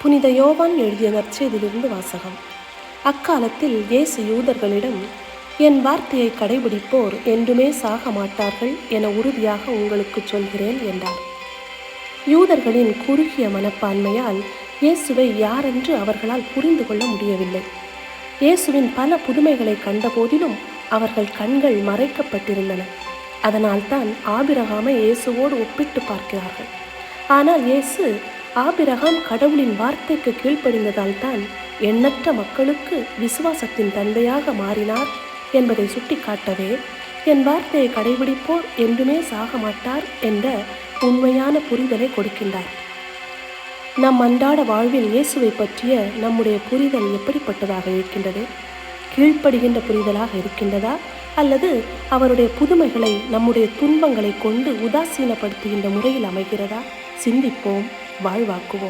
புனித யோவான் எழுதிய நற்செய்தியிலிருந்து வாசகம். அக்காலத்தில் இயேசு யூதர்களிடம், என் வார்த்தையை கடைபிடிப்போர் என்றுமே சாக மாட்டார்கள் என உறுதியாக உங்களுக்கு சொல்கிறேன் என்றார். யூதர்களின் குறுகிய மனப்பான்மையால் இயேசுவை யாரென்று அவர்களால் புரிந்து கொள்ள முடியவில்லை. இயேசுவின் பல புதுமைகளை கண்டபோதிலும் அவர்கள் கண்கள் மறைக்கப்பட்டிருந்தன. அதனால்தான் ஆபிரகாமை இயேசுவோடு ஒப்பிட்டு பார்க்கிறார்கள். ஆனால் இயேசு ஆபிரகாம் கடவுளின் வார்த்தைக்கு கீழ்ப்படிந்ததால் தான் எண்ணற்ற மக்களுக்கு விசுவாசத்தின் தந்தையாக மாறினார் என்பதை சுட்டிக்காட்டவே, என் வார்த்தையை கடைபிடிப்போர் என்றுமே சாக மாட்டார் என்ற உண்மையான புரிதலை கொடுக்கின்றார். நம் அன்றாட வாழ்வில் இயேசுவை பற்றிய நம்முடைய புரிதல் எப்படிப்பட்டதாக இருக்கின்றது? கீழ்ப்படுகின்ற புரிதலாக இருக்கின்றதா, அல்லது அவருடைய புதுமைகளை நம்முடைய துன்பங்களை கொண்டு உதாசீனப்படுத்துகின்ற முறையில் அமைகிறதா? சிந்திப்போம், வாழ்வாக்குவோம்.